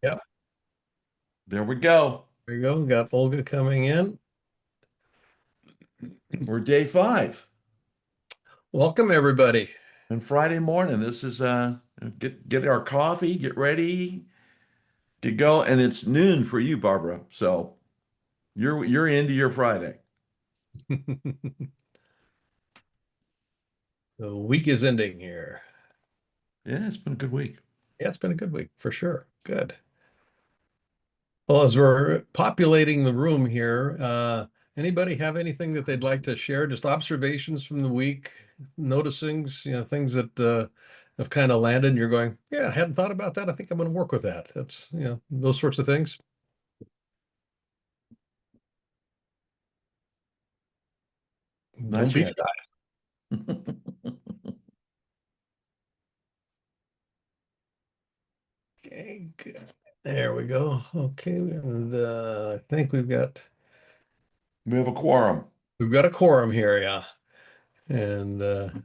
Yep. There we go. There you go. We got Olga coming in. We're day 5 Welcome, everybody. and Friday morning. This is get our coffee, get ready to go, and it's noon for you, Barbara. So you're into your Friday. The week is ending here. Yeah, it's been a good week. Yeah, it's been a good week for sure. Good. Well, as we're populating the room here, anybody have anything that they'd like to share? Just observations from the week, noticings, things that have kind of landed, and you're going, yeah, I hadn't thought about that. I think I'm going to work with that. That's, those sorts of things. Don't Not be yet. shy. Okay, good. There we go. Okay, and I think We have a quorum. we've got a quorum here, yeah. And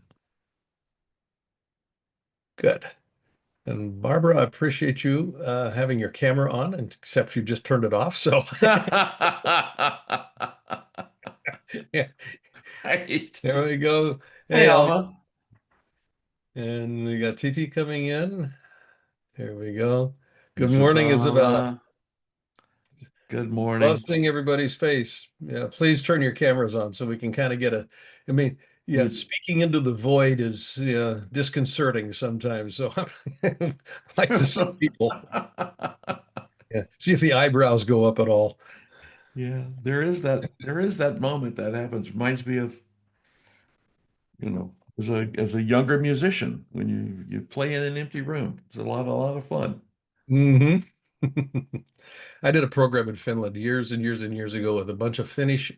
good. And Barbara, I appreciate you having your camera on, and except you just turned it off. So yeah, Right. there we go. Hey, Hey, Olga. Alma. And we got Titi coming in. There we go. Good morning, Isabella. Isabella. Good Love morning. seeing everybody's face. Yeah, please turn your cameras on so we can kind of get a, I mean, yeah, We speaking into the void is disconcerting sometimes. So I like to see people. Yeah, see if the eyebrows go up at all. Yeah, there is that moment that happens. Reminds me of, as a younger musician when you play in an empty room. It's a lot of fun. Hmm. I did a program in Finland years and years and years ago with a bunch of Finnish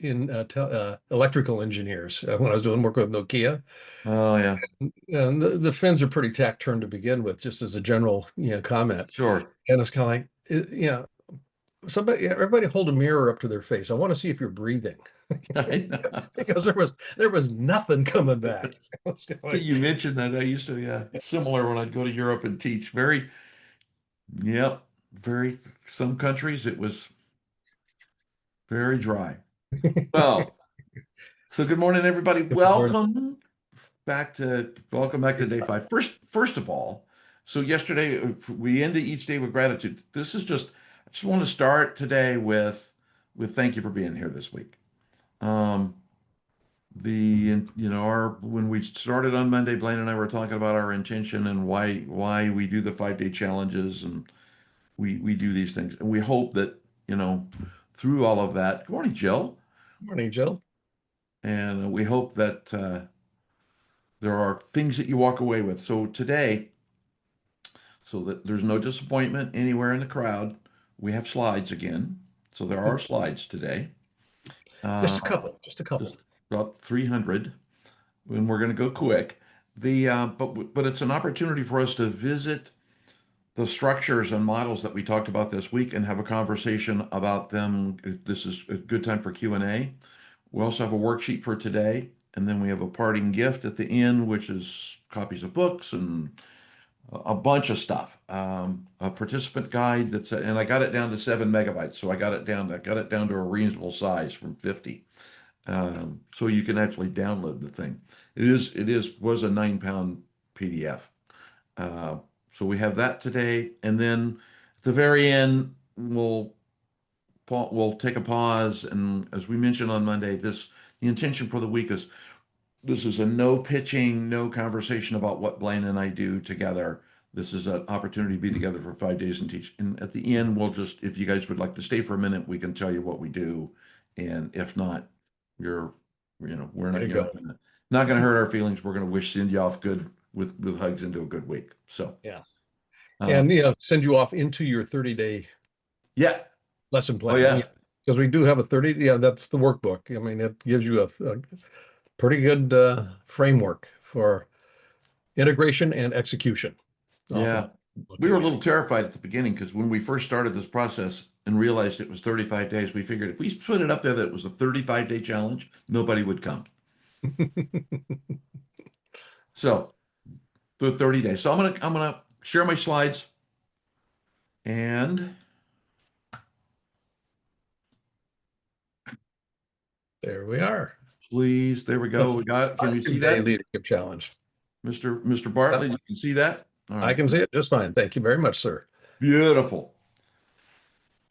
electrical engineers when I was doing work with Nokia. Oh yeah, And the Finns are pretty tact turned to begin with, just as a general, comment. sure. And it's kind of like, somebody, everybody hold a mirror up to their face. I want to see if you're breathing, I know. because there was nothing coming back. I was going, You mentioned that. I used to, yeah, similar when I'd go to Europe and teach. Yep, very, some countries it was very dry. Well, so good morning, everybody. Welcome back to day 5. First of all, so yesterday we ended each day with gratitude. I just want to start today with thank you for being here this week. Um, our when we started on Monday, Blaine and I were talking about our intention and why we do the 5-day challenges, and we do these things. And we hope that, through all of that, good morning, Jill. morning, Jill. And we hope that there are things that you walk away with. So today, so that there's no disappointment anywhere in the crowd, we have slides again. So there are slides today. Just Uh, a couple, just a couple. just about 300, and we're going to go quick. But it's an opportunity for us to visit the structures and models that we talked about this week and have a conversation about them. This is a good time for Q&A. We also have a worksheet for today, and then we have a parting gift at the end, which is copies of books and a bunch of stuff. A participant guide and I got it down to 7 MB, so I got it down to a reasonable size from 50. So you can actually download the thing. Was a 9 pound PDF. Uh, so we have that today, and then at the very end, we'll take a pause, and as we mentioned on Monday, the intention for the week is this is a no pitching, no conversation about what Blaine and I do together. This is an opportunity to be together for 5 days and teach. And at the end, if you guys would like to stay for a minute, we can tell you what we do. And if not, you're, we're There not, you you're go. not gonna hurt our feelings. We're gonna send you off good with hugs into a good week. So, Yeah. uh, And, send you off into your 30-day yeah. lesson Oh plan. Yeah. yeah. Because we do have a 30, yeah, that's the workbook. I mean, it gives you a pretty good framework for integration and execution. Often Yeah. We were looking a at. little terrified at the beginning because when we first started this process and realized it was 35 days, we figured if we put it up there that it was a 35-day challenge, nobody would come. So the 30 days. So I'm gonna share my slides And There we are. please, there we go. We got it. Can you see 5-day that? leadership challenge. Mr. Yep, Bartlett, you can see that? All I right. can see it just fine. Thank you very much, sir. Beautiful.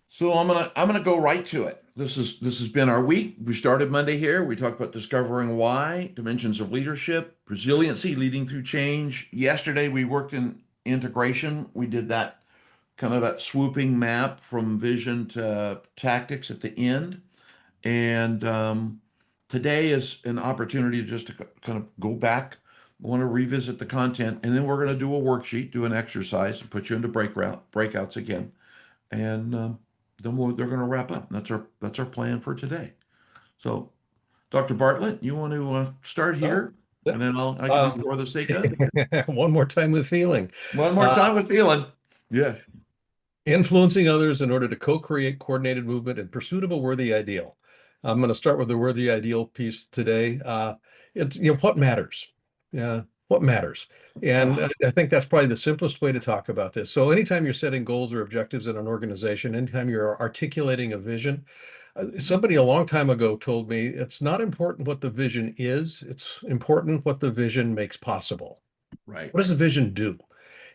So I'm gonna go right to it. This has been our week. We started Monday here. We talked about discovering why, dimensions of leadership, resiliency, leading through change. Yesterday we worked in integration. We did that kind of that swooping map from vision to tactics at the end. And today is an opportunity just to kind of go back. I want to revisit the content, and then we're going to do a worksheet, do an exercise, and put you into breakouts again. And then they're going to wrap up. That's our plan for today. So, Dr. Bartlett, you want to start Oh, here, yeah. and then I can do Um, for the sake of one more time with feeling. one more Uh, time with feeling. Yeah. Influencing others in order to co-create coordinated movement in pursuit of a worthy ideal. I'm going to start with the worthy ideal piece today. It's what matters. Yeah, what matters. And Ah, I think that's probably the simplest way to talk about this. So anytime you're setting goals or objectives in an organization, anytime you're articulating a vision, somebody a long time ago told me it's not important what the vision is, it's important what the vision makes possible. right. What does the vision do?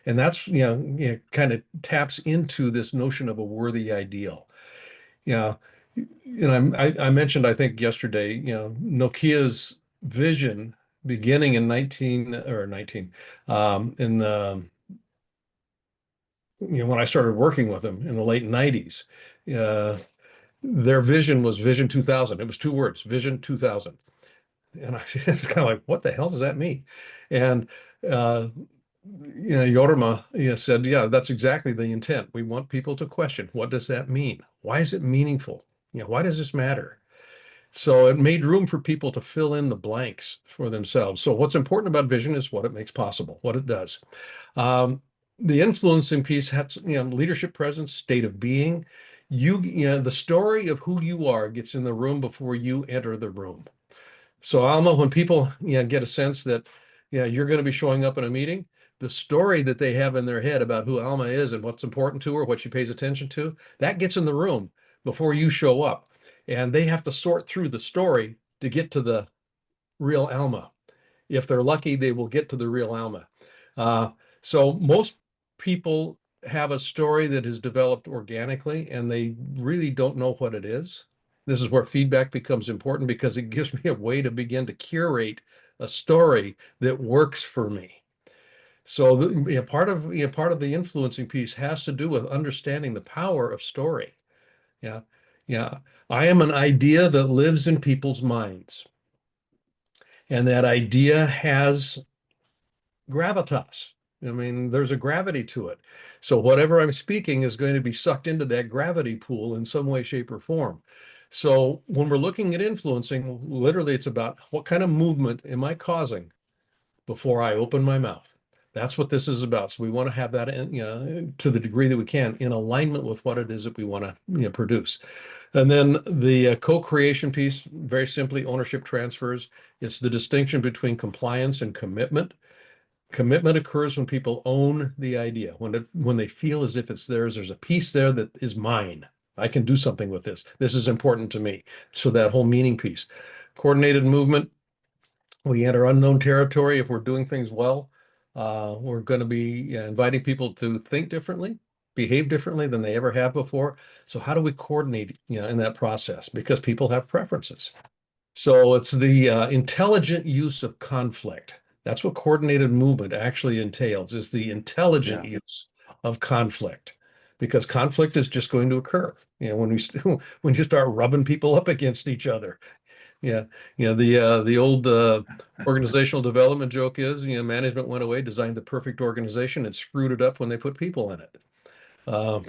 And that's, kind of taps into this notion of a worthy ideal. Yeah. I mentioned, I think yesterday, Nokia's vision beginning in 19 or 19, in the, when I started working with them in the late 90s, uh, their vision was Vision 2000. It was two words, Vision 2000. And I was kind of like, what the hell does that mean? And uh, Yorma, said, yeah, that's exactly the intent. We want people to question, what does that mean? Why is it meaningful? Why does this matter? So it made room for people to fill in the blanks for themselves. So what's important about vision is what it makes possible, what it does. Um, the influencing piece has, leadership presence, state of being. The story of who you are gets in the room before you enter the room. So Alma, when people get a sense that you're going to be showing up in a meeting, the story that they have in their head about who Alma is and what's important to her, what she pays attention to, that gets in the room before you show up. And they have to sort through the story to get to the real Alma. If they're lucky, they will get to the real Alma. Uh, so most people have a story that has developed organically and they really don't know what it is. This is where feedback becomes important because it gives me a way to begin to curate a story that works for me. So part of the influencing piece has to do with understanding the power of story. Yeah. Yeah. I am an idea that lives in people's minds. And that idea has gravitas. I mean, there's a gravity to it. So whatever I'm speaking is going to be sucked into that gravity pool in some way, shape, or form. So when we're looking at influencing, literally it's about what kind of movement am I causing before I open my mouth? That's what this is about. So we want to have that in, to the degree that we can in alignment with what it is that we want to produce. And then the co-creation piece, very simply, ownership transfers. It's the distinction between compliance and commitment. Commitment occurs when people own the idea, when they feel as if it's theirs. There's a piece there that is mine. I can do something with this. This is important to me. So that whole meaning piece. Coordinated movement, we enter unknown territory. If we're doing things well, we're going to be inviting people to think differently, behave differently than they ever have before. So how do we coordinate, in that process? Because people have preferences. So it's the intelligent use of conflict. That's what coordinated movement actually entails, is the intelligent Yeah. use of conflict. Because conflict is just going to occur, when when you start rubbing people up against each other. Yeah, the old organizational development joke is, management went away, designed the perfect organization, and screwed it up when they put people in it. Um,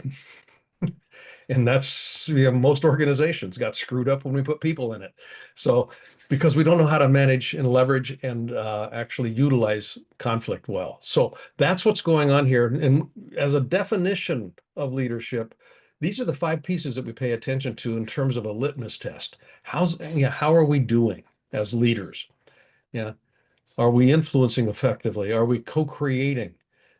and that's, most organizations got screwed up when we put people in it. So because we don't know how to manage and leverage and actually utilize conflict well. So that's what's going on here. And as a definition of leadership, these are the 5 pieces that we pay attention to in terms of a litmus test. How are we doing as leaders? Yeah. Are we influencing effectively? Are we co-creating?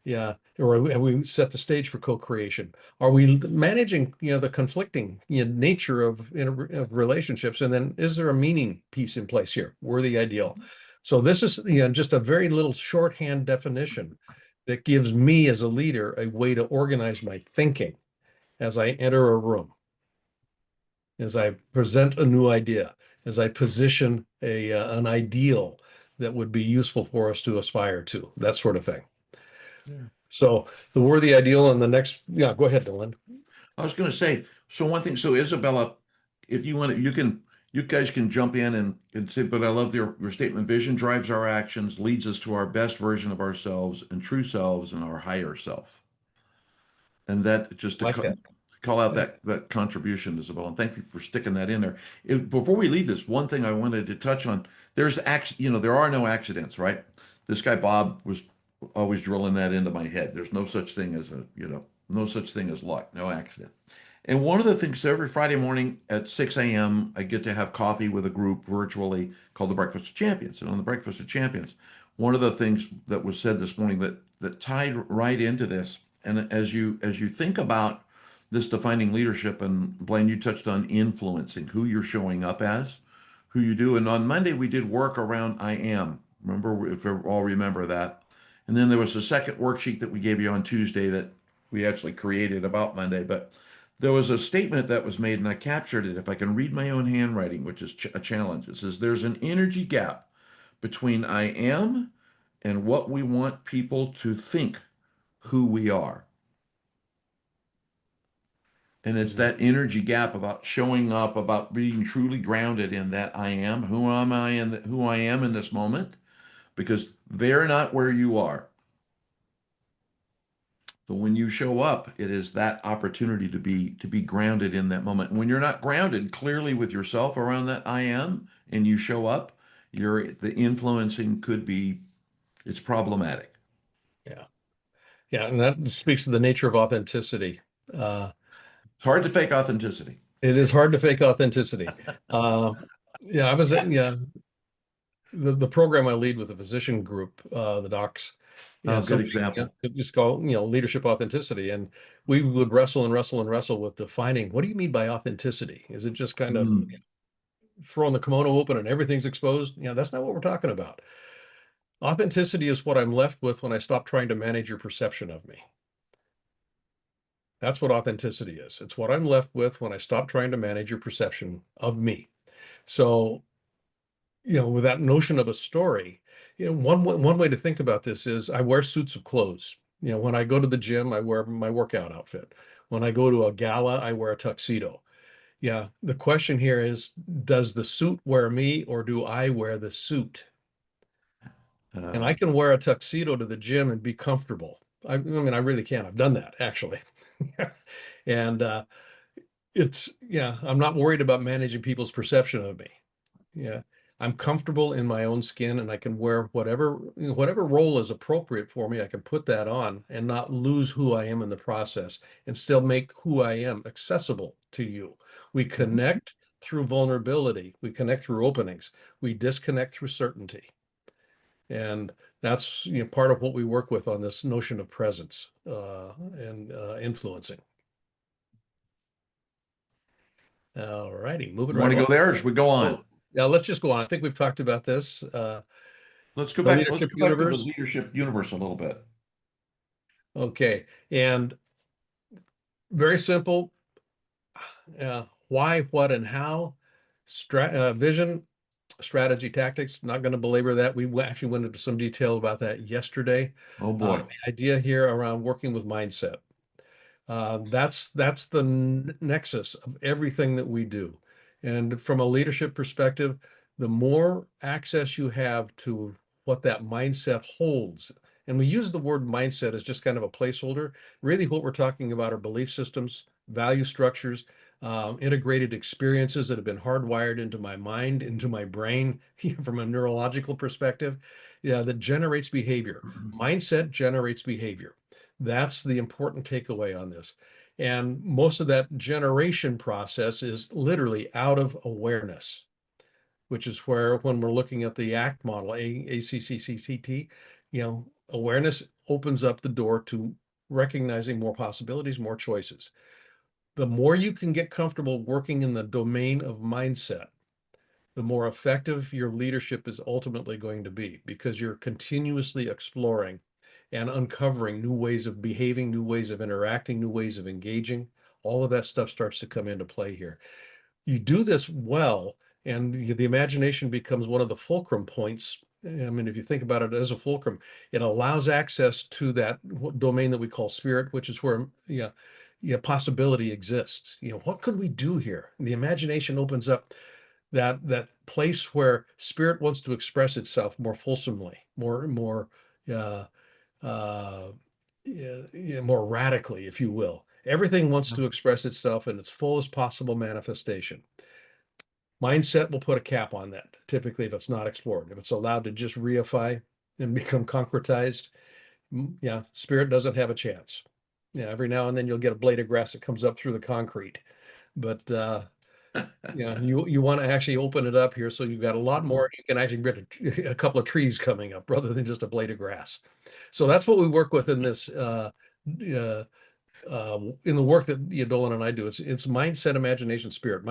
Yeah. Or have we set the stage for co-creation? Are we managing, the conflicting, nature of relationships? And then is there a meaning piece in place here? Worthy ideal. So this is, just a very little shorthand definition that gives me as a leader a way to organize my thinking as I enter a room, as I present a new idea, as I position an ideal that would be useful for us to aspire to, that sort of thing. Yeah. So the worthy ideal and the next, yeah, go ahead, Dylan. I was going to say, so one thing, so Isabella, if you want to, you guys can jump in and say, but I love your statement. Vision drives our actions, leads us to our best version of ourselves and true selves and our higher self. And that just to Like that. call out Yeah. that contribution, Isabel, and thank you for sticking that in there. Before we leave this, one thing I wanted to touch on, there are no accidents, right? This guy Bob was always drilling that into my head. There's no such thing as no such thing as luck, no accident. And one of the things, so every Friday morning at 6 a.m., I get to have coffee with a group virtually called the Breakfast of Champions. And on the Breakfast of Champions, one of the things that was said this morning that tied right into this, and as you think about this defining leadership, and Blaine, you touched on influencing who you're showing up as, who you do. And on Monday, we did work around I am. Remember, if you all remember that. And then there was a second worksheet that we gave you on Tuesday that we actually created about Monday. But there was a statement that was made, and I captured it. If I can read my own handwriting, which is a challenge, it says, "There's an energy gap between I am and what we want people to think who we are." And it's Mhm. that energy gap about showing up, about being truly grounded in that I am, who am I, and who I am in this moment, because they're not where you are. But when you show up, it is that opportunity to be grounded in that moment. And when you're not grounded clearly with yourself around that I am, and you show up, the influencing could be it's problematic. Yeah. Yeah. And that speaks to the nature of authenticity. Uh, It's hard to fake authenticity. it is hard to fake authenticity. Uh, yeah, yeah, the program I lead with a physician group, the docs, Oh, good something example. could just call, leadership authenticity. And we would wrestle and wrestle and wrestle with defining, what do you mean by authenticity? Is it just kind of Mm. throwing the kimono open and everything's exposed? That's not what we're talking about. Authenticity is what I'm left with when I stop trying to manage your perception of me. That's what authenticity is. It's what I'm left with when I stop trying to manage your perception of me. So, with that notion of a story, one way to think about this is I wear suits of clothes. When I go to the gym, I wear my workout outfit. When I go to a gala, I wear a tuxedo. Yeah, the question here is, does the suit wear me or do I wear the suit? And I Uh, can wear a tuxedo to the gym and be comfortable. I mean, I really can. I've done that actually. And I'm not worried about managing people's perception of me. Yeah. I'm comfortable in my own skin and I can wear whatever role is appropriate for me. I can put that on and not lose who I am in the process and still make who I am accessible to you. We mhm. connect through vulnerability. We connect through openings. We disconnect through certainty. And that's part of what we work with on this notion of presence and influencing. All righty, moving Want right to go along. there, or should we go on? Oh, yeah, let's just go on. I think we've talked about this. Let's go The back. Let's leadership go back to the universe. leadership universe a little bit. Okay. And very simple. Why, what, and how. Vision, strategy, tactics. Not going to belabor that. Actually went into some detail about that yesterday. Oh boy. The idea here around working with mindset. That's the nexus of everything that we do. And from a leadership perspective, the more access you have to what that mindset holds, and we use the word mindset as just kind of a placeholder. Really, what we're talking about are belief systems, value structures, integrated experiences that have been hardwired into my mind, into my brain, from a neurological perspective, yeah, that generates behavior. Mindset generates behavior. That's the important takeaway on this. And most of that generation process is literally out of awareness, which is where when we're looking at the ACT model, ACCCT, awareness opens up the door to recognizing more possibilities, more choices. The more you can get comfortable working in the domain of mindset, the more effective your leadership is ultimately going to be because you're continuously exploring and uncovering new ways of behaving, new ways of interacting, new ways of engaging. All of that stuff starts to come into play here. You do this well, and the imagination becomes one of the fulcrum points. I mean, if you think about it as a fulcrum, it allows access to that domain that we call spirit, which is where possibility exists. What could we do here? And the imagination opens up that place where spirit wants to express itself more fulsomely, more uh, uh, more radically, if you will. Everything wants to express itself in its fullest possible manifestation. Mindset will put a cap on that, typically, if it's not explored. If it's allowed to just reify and become concretized, yeah, spirit doesn't have a chance. Yeah, every now and then you'll get a blade of grass that comes up through the concrete. But you want to actually open it up here so you've got a lot more. You can actually get a couple of trees coming up rather than just a blade of grass. So that's what we work with in this in the work that Dolan and I do. It's mindset, imagination, spirit.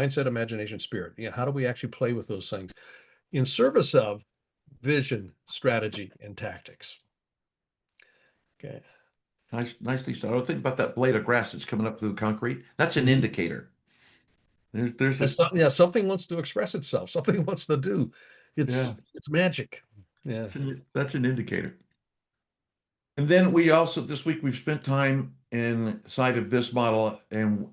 How do we actually play with those things in service of vision, strategy, and tactics? Okay. Nicely said. I don't think about that blade of grass that's coming up through the concrete. That's an Mhm. indicator. There's a, That's yeah, something wants to express itself. Something wants to do. It's yeah, it's magic. Yeah. that's an indicator. And then we also, this week, we've spent time inside of this model, and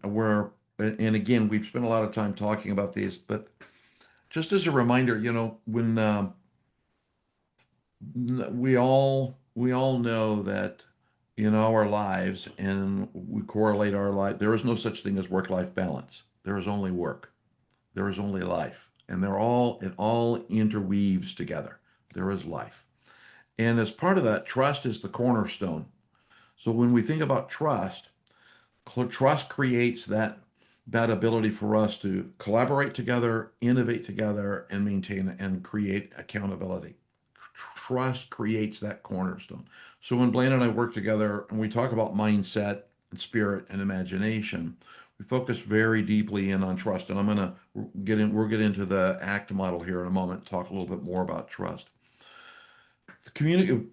again, we've spent a lot of time talking about these, but just as a reminder, when we all know that in our lives, and we correlate our life, there is no such thing as work-life balance. There is only work. There is only life, and it all interweaves together. There is life, and as part of that, trust is the cornerstone. So when we think about trust creates that ability for us to collaborate together, innovate together, and maintain and create accountability. Trust creates that cornerstone. So when Blaine and I work together and we talk about mindset and spirit and imagination, we focus very deeply in on trust. And I'm going to we'll get into the ACT model here in a moment, talk a little bit more about trust. The community,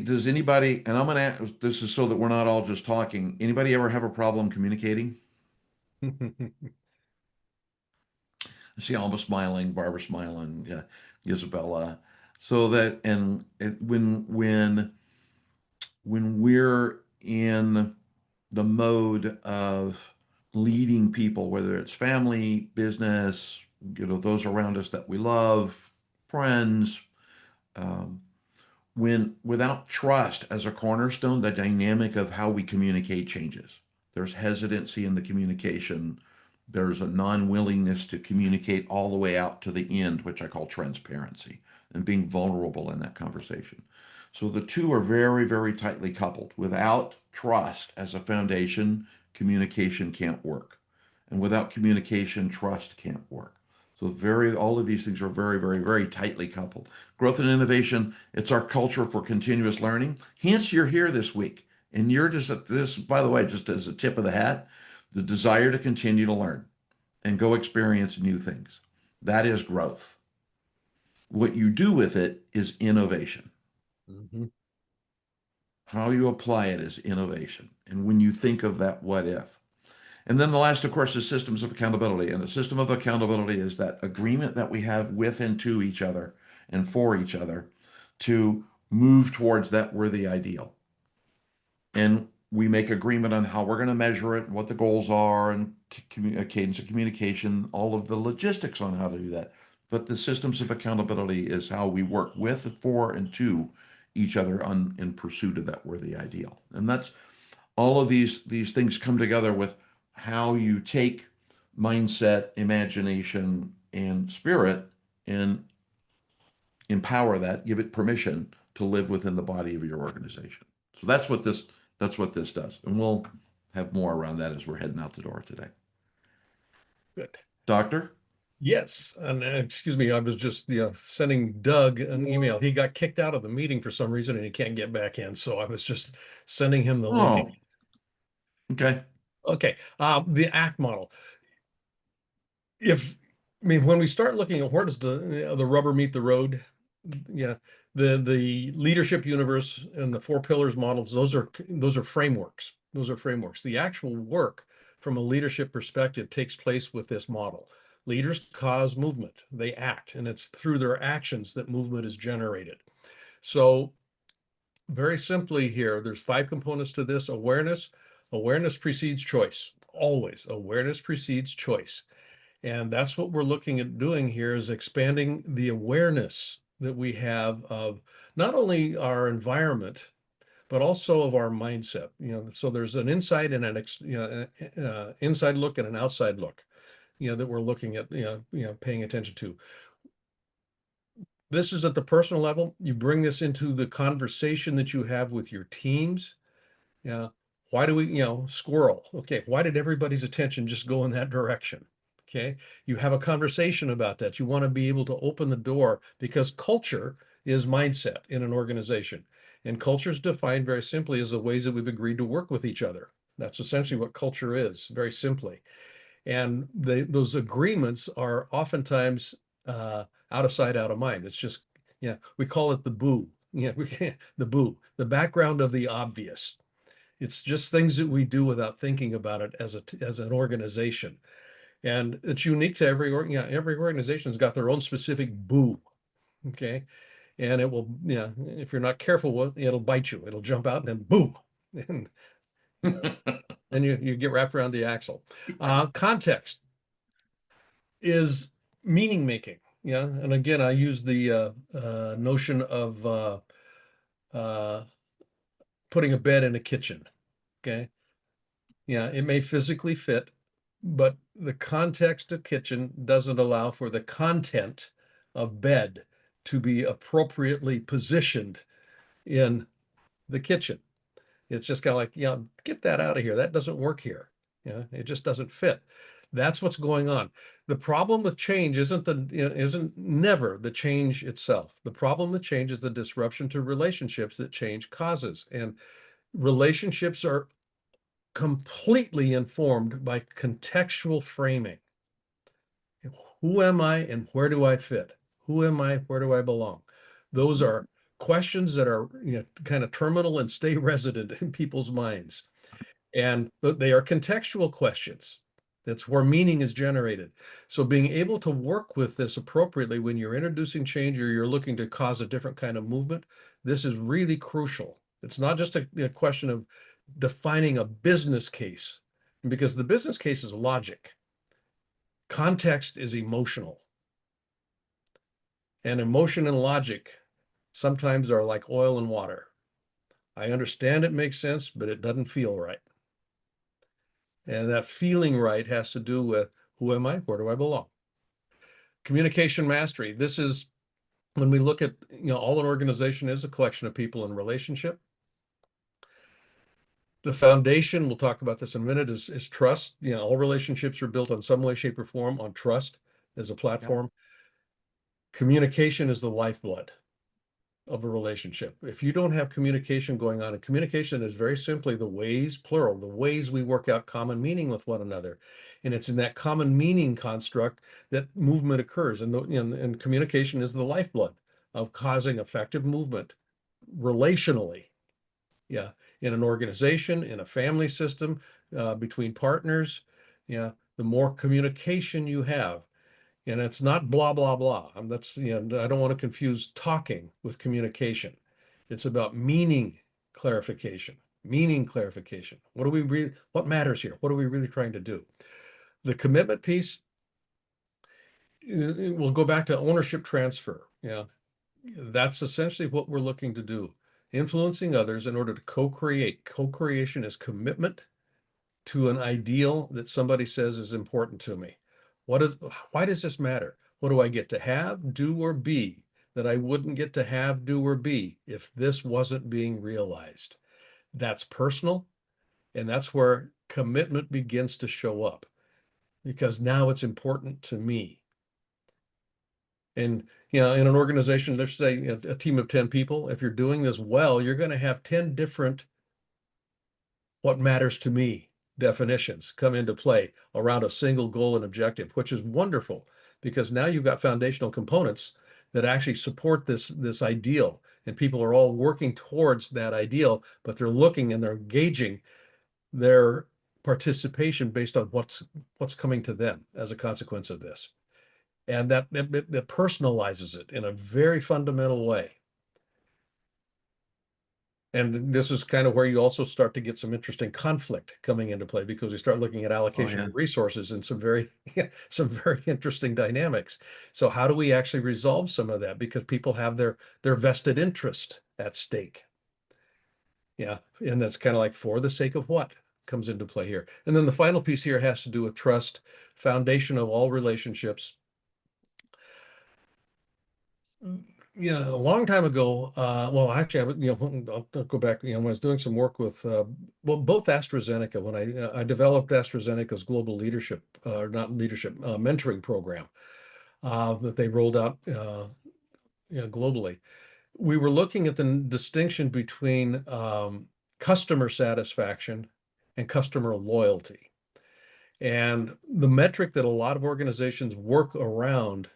does anybody, and I'm going to ask, this is so that we're not all just talking. Anybody ever have a problem communicating? I see Alma smiling, Barbara smiling, yeah, Isabella. So that, when we're in the mode of leading people, whether it's family, business, those around us that we love, friends, um, when without trust as a cornerstone, the dynamic of how we communicate changes. There's hesitancy in the communication. There's a non-willingness to communicate all the way out to the end, which I call transparency and being vulnerable in that conversation. So the two are very, very tightly coupled. Without trust as a foundation, communication can't work. And without communication, trust can't work. So all of these things are very, very, very tightly coupled. Growth and innovation, it's our culture for continuous learning. Hence, you're here this week. And you're just at this, by the way, just as a tip of the hat, the desire to continue to learn and go experience new things. That is growth. What you do with it is innovation. Mhm. How you apply it is innovation. And when you think of that what if. And then the last, of course, is systems of accountability. And the system of accountability is that agreement that we have with and to each other and for each other to move towards that worthy ideal. And we make agreement on how we're going to measure it, what the goals are, and cadence of communication, all of the logistics on how to do that. But the systems of accountability is how we work with, for, and to each other in pursuit of that worthy ideal. And that's all of these things come together with how you take mindset, imagination, and spirit and empower that, give it permission to live within the body of your organization. So that's what this does. And we'll have more around that as we're heading out the door today. Good. Doctor? Yes, and excuse me, I was just sending Doug an email. He got kicked out of the meeting for some reason and he can't get back in. So I was just sending him the link again. Oh, okay. Okay, the ACT model. If I mean when we start looking at where does the rubber meet the road, yeah, the leadership universe and the four pillars models, those are frameworks. Those are frameworks. The actual work from a leadership perspective takes place with this model. Leaders cause movement. They act, and it's through their actions that movement is generated. So very simply here, there's five components to this. Awareness. Awareness precedes choice. Always. Awareness precedes choice. And that's what we're looking at doing here is expanding the awareness that we have of not only our environment, but also of our mindset. So there's an inside and inside look and an outside look, that we're looking at, paying attention to. This is at the personal level. You bring this into the conversation that you have with your teams. Yeah. Why do we, squirrel? Okay. Why did everybody's attention just go in that direction? Okay. You have a conversation about that. You want to be able to open the door because culture is mindset in an organization. And culture is defined very simply as the ways that we've agreed to work with each other. That's essentially what culture is, very simply. And those agreements are oftentimes out of sight, out of mind. It's just, we call it the boo. The boo, the background of the obvious. It's just things that we do without thinking about it as an organization. And it's unique to every organization's got their own specific boo. Okay. And it will, if you're not careful with it'll bite you. It'll jump out and then boom. And then you get wrapped around the axle. Context is meaning making. Yeah. And again, I use the notion of uh, putting a bed in a kitchen. Okay. Yeah, it may physically fit, but the context of kitchen doesn't allow for the content of bed to be appropriately positioned in the kitchen. It's just kind of like, get that out of here. That doesn't work here. It just doesn't fit. That's what's going on. The problem with change isn't never the change itself. The problem with change is the disruption to relationships that change causes. And relationships are completely informed by contextual framing. Who am I and where do I fit? Who am I? Where do I belong? Those are questions that are kind of terminal and stay resident in people's minds. And they are contextual questions. That's where meaning is generated. So being able to work with this appropriately when you're introducing change or you're looking to cause a different kind of movement, this is really crucial. It's not just a question of defining a business case, because the business case is logic. Context is emotional. And emotion and logic sometimes are like oil and water. I understand it makes sense, but it doesn't feel right. And that feeling right has to do with who am I? Where do I belong? Communication mastery. This is when we look at, all an organization is a collection of people in relationship. The foundation, we'll talk about this in a minute, is trust. All relationships are built on some way, shape, or form on trust as a Yep. platform. Communication is the lifeblood of a relationship. If you don't have communication going on, and communication is very simply the ways, plural, the ways we work out common meaning with one another. And it's in that common meaning construct that movement occurs. And communication is the lifeblood of causing effective movement relationally. Yeah. In an organization, in a family system, between partners. Yeah. The more communication you have, and it's not blah, blah, blah. That's, I don't want to confuse talking with communication. It's about clarification, meaning clarification. What matters here? What are we really trying to do? The commitment piece, we'll go back to ownership transfer. Yeah. That's essentially what we're looking to do. Influencing others in order to co-create. Co-creation is commitment to an ideal that somebody says is important to me. Why does this matter? What do I get to have, do, or be that I wouldn't get to have, do, or be if this wasn't being realized? That's personal, and that's where commitment begins to show up because now it's important to me. And in an organization, let's say a team of 10 people, if you're doing this well, you're going to have 10 different what matters to me definitions come into play around a single goal and objective, which is wonderful because now you've got foundational components that actually support this ideal, and people are all working towards that ideal, but they're looking and they're gauging their participation based on what's coming to them as a consequence of this. And that personalizes it in a very fundamental way. And this is kind of where you also start to get some interesting conflict coming into play because we start looking at Oh allocation yeah. of resources and some very interesting dynamics. So how do we actually resolve some of that? Because people have their vested interest at stake. Yeah. And that's kind of like for the sake of what comes into play here. And then the final piece here has to do with trust, foundation of all relationships. Yeah, a long time ago, well, actually, I'll go back, when I was doing some work with, well, both AstraZeneca, when I developed AstraZeneca's global leadership, not leadership, mentoring program, that they rolled out, globally. We were looking at the distinction between, customer satisfaction and customer loyalty. And the metric that a lot of organizations work around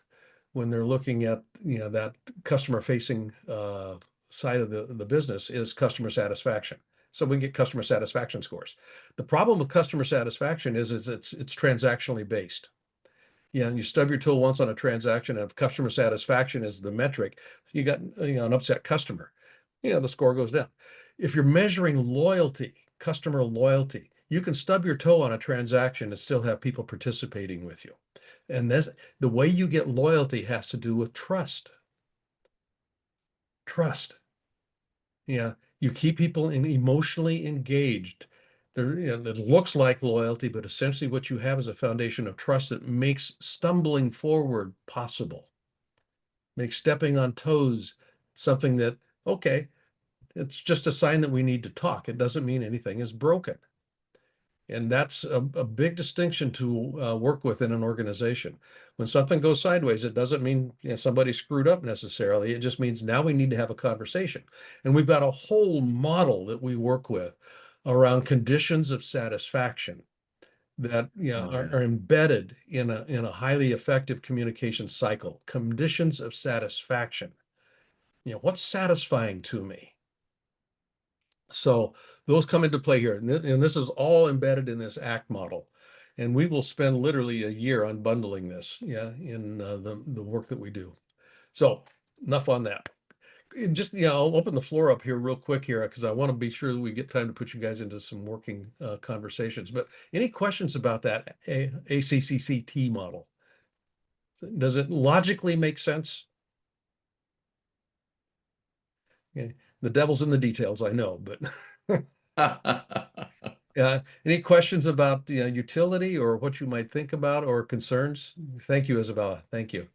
when they're looking at that customer facing side of the business is customer satisfaction. So we can get customer satisfaction scores. The problem with customer satisfaction is it's transactionally based. Yeah, and you stub your toe once on a transaction, and if customer satisfaction is the metric, you got an upset customer. The score goes down. If you're measuring loyalty, customer loyalty, you can stub your toe on a transaction and still have people participating with you. And that's the way you get loyalty has to do with trust. Trust. Yeah, you keep people emotionally engaged. It looks like loyalty, but essentially what you have is a foundation of trust that makes stumbling forward possible, makes stepping on toes something that, okay, it's just a sign that we need to talk. It doesn't mean anything is broken. And that's a big distinction to work with in an organization. When something goes sideways, it doesn't mean somebody screwed up necessarily. It just means now we need to have a conversation. And we've got a whole model that we work with around conditions of satisfaction that Oh yeah. are embedded in a highly effective communication cycle. Conditions of satisfaction. What's satisfying to me? So those come into play here. And this is all embedded in this ACT model. And we will spend literally a year unbundling this, in the work that we do. So enough on that. Just, I'll open the floor up here real quick here because I want to be sure that we get time to put you guys into some working conversations. But any questions about that ACCCT model? Does it logically make sense? Yeah. The devil's in the details, I know, but any questions about the utility or what you might think about or concerns? Thank you, Isabella. Thank you.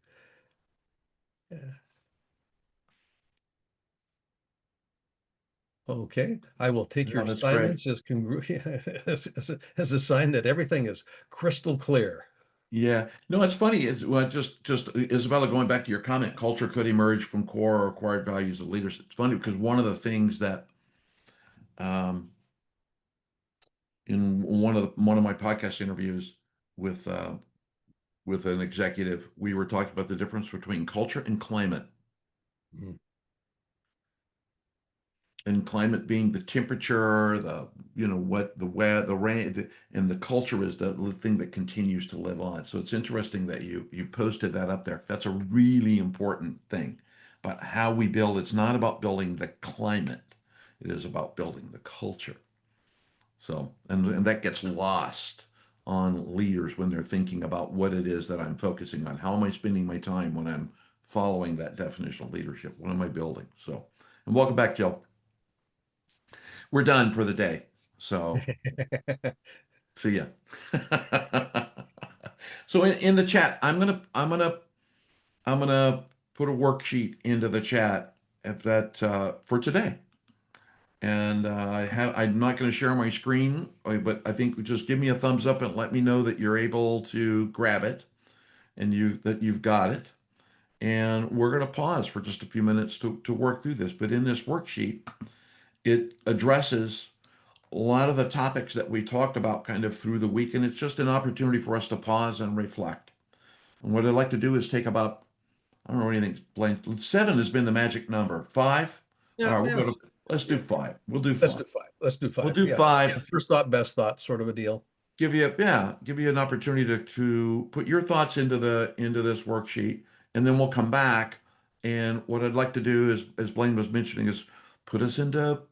Yeah. Okay, I will take No, your that's great. silence as as a sign that everything is crystal clear. Yeah. No, it's funny. It's well, just Isabella, going back to your comment, culture could emerge from core or acquired values of leaders. It's funny because one of the things that um, in one of my podcast interviews with with an executive, we were talking about the difference between culture and climate. Mhm. And climate being the temperature, what the weather, the rain, and the culture is the thing that continues to live on. So it's interesting that you posted that up there. That's a really important thing. But how we build, it's not about building the climate. It is about building the culture. So, and that gets lost on leaders when they're thinking about what it is that I'm focusing on. How am I spending my time when I'm following that definition of leadership? What am I building? So, and welcome back, Joe. We're done for the day. So see ya. So in the chat, I'm gonna put a worksheet into the chat at that for today. And I'm not going to share my screen, but I think just give me a thumbs up and let me know that you're able to grab it and you've got it. And we're going to pause for just a few minutes to work through this. But in this worksheet, it addresses a lot of the topics that we talked about kind of through the week. And it's just an opportunity for us to pause and reflect. And what I'd like to do is take about, I don't know anything, Blaine, 7 has been the magic number. 5? All Yeah, right, yeah, let's do yeah. 5. We'll do Let's 5. do five. Let's do We'll five. do Yeah. Yeah. 5. First thought, best thought, sort of a deal. Give you an opportunity to put your thoughts into this worksheet, and then we'll come back. And what I'd like to do is, as Blaine was mentioning, is put us into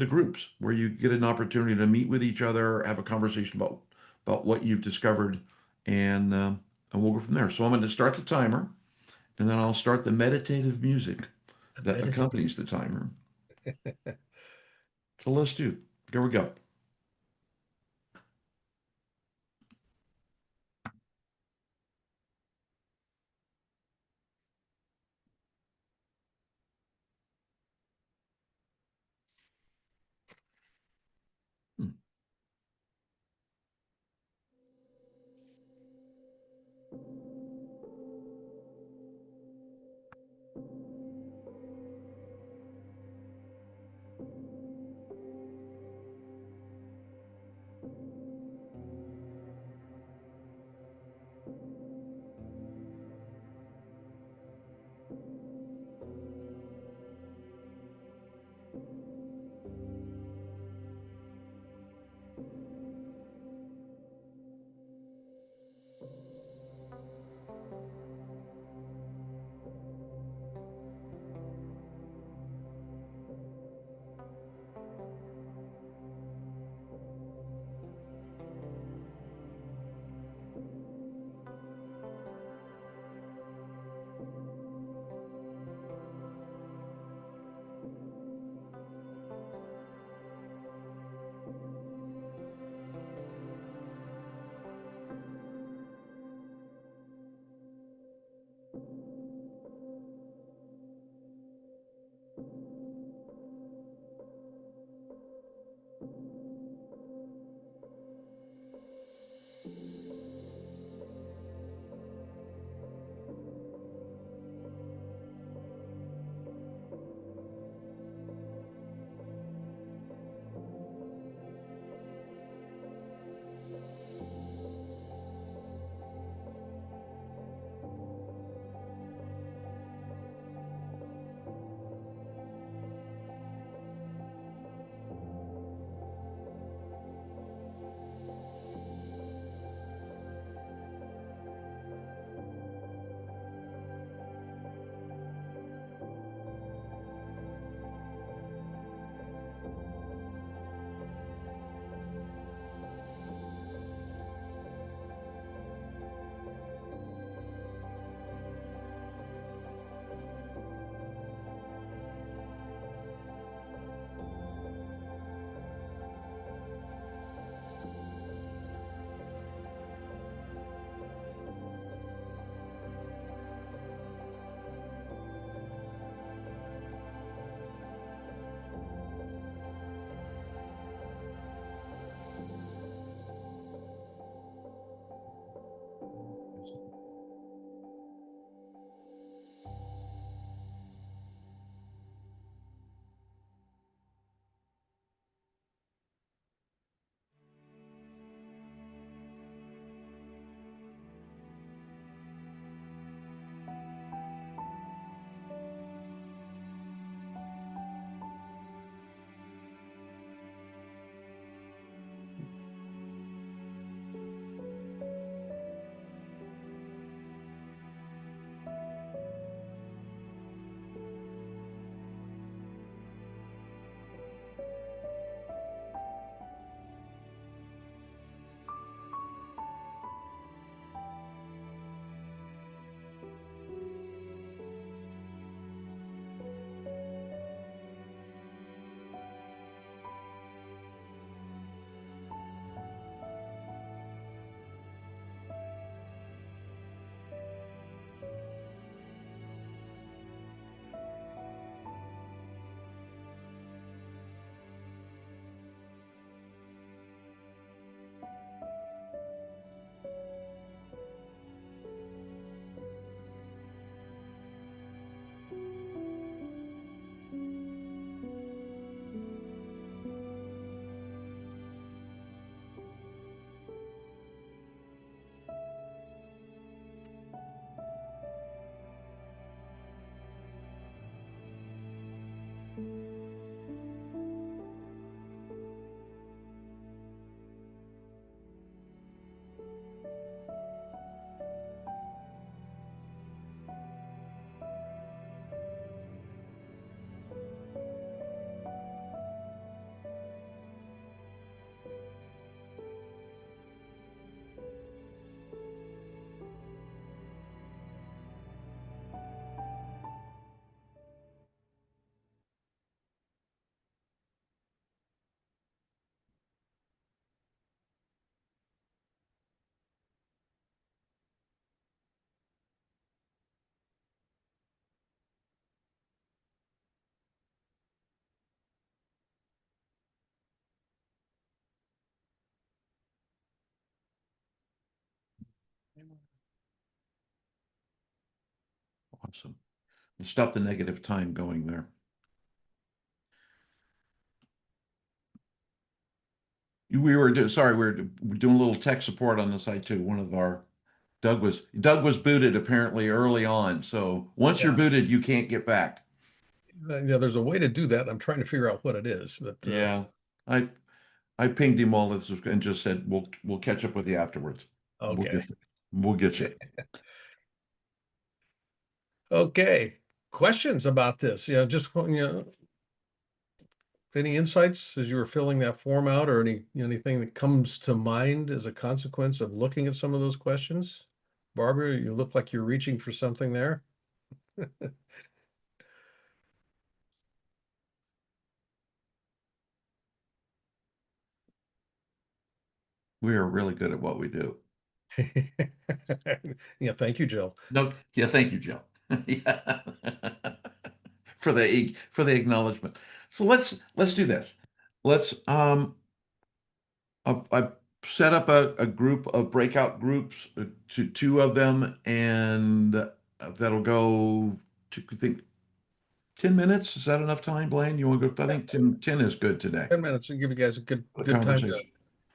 groups where you get an opportunity to meet with each other, have a conversation about what you've discovered, and and we'll go from there. So I'm going to start the timer, and then I'll start the meditative music that Meditate. accompanies the timer. So let's do. Here we go. Hmm. Awesome. Stop the negative time going there. Sorry, we were doing a little tech support on the site too. One of our Doug was booted apparently early on. So once you're Yeah. booted, you can't get back. Yeah, there's a way to do that. I'm trying to figure out what it is, but Yeah. I I pinged him all this and just said we'll catch up with you afterwards. We'll okay. get we'll get you. Okay. Questions about this? Yeah, just any insights as you were filling that form out, or anything that comes to mind as a consequence of looking at some of those questions? Barbara, you look like you're reaching for something there. We are really good at what we do. Yeah, thank you, Jill. No, yeah, thank you, Joe. Yeah. For the acknowledgement. So let's do this. Let's I've set up a group of breakout groups to two of them, and that'll go to I think 10 minutes. Is that enough time, Blaine? You want to go? I think 10 is good today 10 minutes will give you guys a good for the good time to conversation.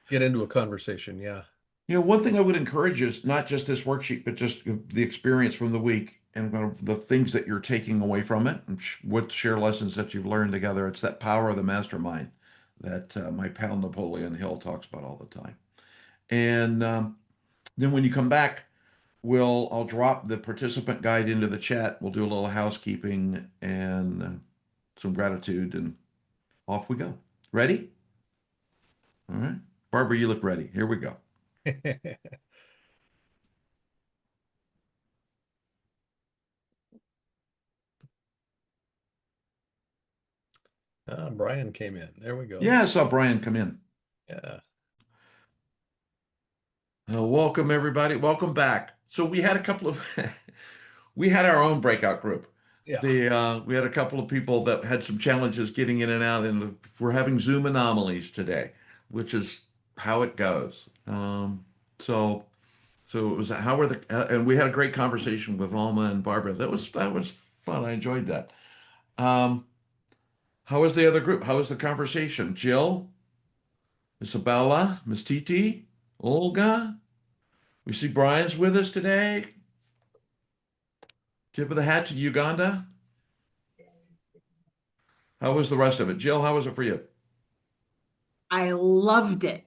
get into a conversation. Yeah. One thing I would encourage is not just this worksheet, but just the experience from the week and the things that you're taking away from it and what share lessons that you've learned together. It's that power of the mastermind that my pal Napoleon Hill talks about all the time. And then when you come back, I'll drop the participant guide into the chat. We'll do a little housekeeping and some gratitude, and off we go. Ready? All right. Barbara, you look ready. Here we go. Brian came in. There we go. Yeah, I saw Brian come in. Yeah. Welcome everybody. Welcome back. So we had a couple of we had our own breakout group. Yeah. We had a couple of people that had some challenges getting in and out, and we're having Zoom anomalies today, which is how it goes. So it was how were the and we had a great conversation with Alma and Barbara. That was fun. I enjoyed that. Um, how was the other group? How was the conversation? Jill, Isabella, Miss Titi, Olga. We see Brian's with us today. Tip of the hat to Uganda. How was the rest of it? Jill, how was it for you? I loved it.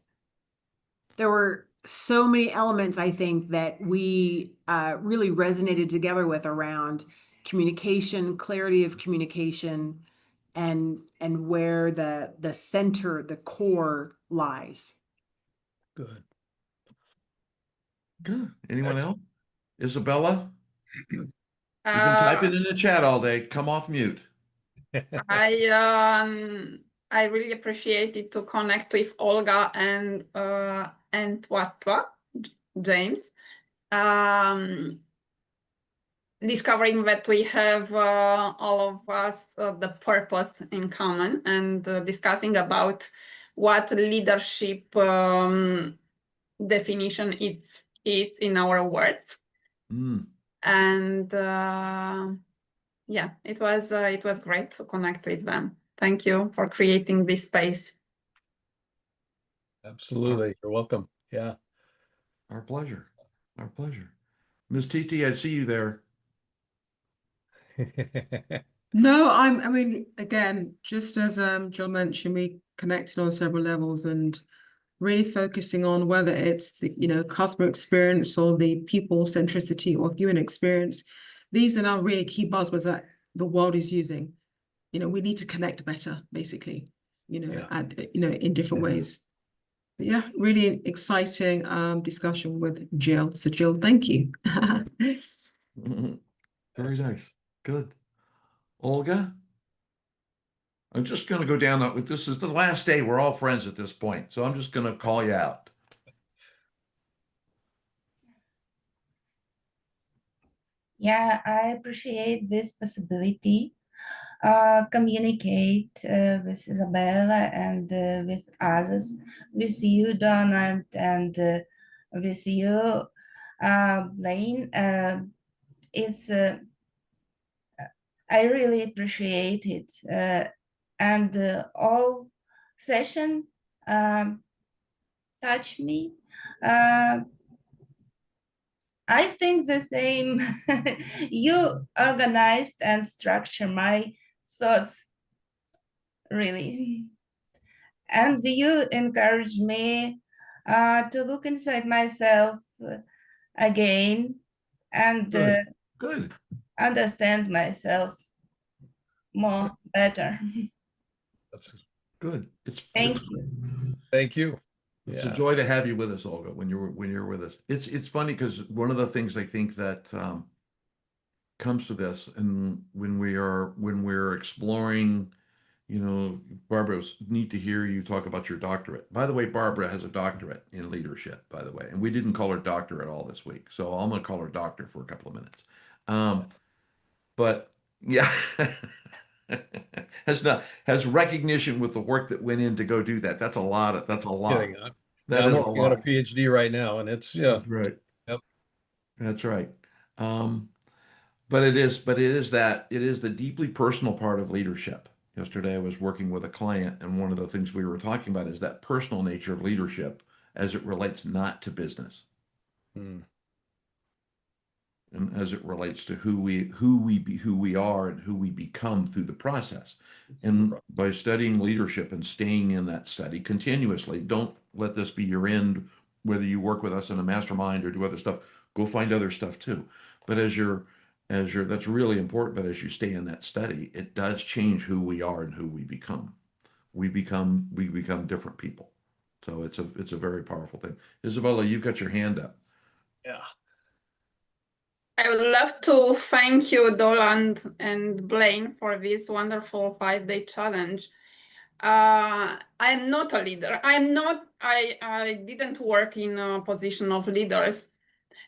There were so many elements, I think, that we really resonated together with around communication, clarity of communication, and where the center, the core lies. Good. Good. Anyone else? Excellent. Isabella, you've been Uh, typing in the chat all day. Come off mute. I I really appreciated to connect with Olga and James, discovering that we have all of us the purpose in common, and discussing about what leadership definition it's in our words. Mm. And yeah, it was great to connect with them. Thank you for creating this space. Absolutely. You're welcome. Yeah. Our pleasure. Our pleasure. Miss Titi, I see you there. No, I mean, again, just as John mentioned, we connected on several levels and really focusing on whether it's the, customer experience or the people centricity or human experience. These are now really key buzzwords that the world is using. We need to connect better, basically, Yeah. in different ways. But yeah, really exciting discussion with Jill. So Jill, thank you. Very nice. Good. Olga, I'm just going to go down. This is the last day. We're all friends at this point. So I'm just going to call you out. Yeah, I appreciate this possibility. Communicate with Isabella and with others, with you, Donald, and with you, Blaine. It's I really appreciate it, and all session touch me. Uh, I think the same. You organized and structure my thoughts really, and you encourage me to look inside myself again and Good. understand myself more better. That's Good. Thank you. Thank you. It's a Yeah. joy to have you with us, Olga, when you're with us. It's funny because one of the things I think that comes to this, and when we're exploring, Barbara, it's neat to hear you talk about your doctorate. By the way, Barbara has a doctorate in leadership, by the way, and we didn't call her doctor at all this week, so I'm going to call her doctor for a couple of minutes. But yeah, has recognition with the work that went in to go do that. That's a lot. That's a lot. Kidding. That I'm is a working on a lot. PhD right now, and it's, yeah. That's right. Yep. That's right. But it is the deeply personal part of leadership. Yesterday, I was working with a client, and one of the things we were talking about is that personal nature of leadership as it relates not to business, Hmm. and as it relates to who we are and who we become through the process. And by studying leadership and staying in that study continuously, don't let this be your end, whether you work with us in a mastermind or do other stuff, go find other stuff too. But that's really important. But as you stay in that study, it does change who we are and who we become. We become different people. So it's a very powerful thing. Isabella, you've got your hand up. Yeah. I would love to thank you, Doland and Blaine, for this wonderful 5-day challenge. I'm not a leader. I didn't work in a position of leaders.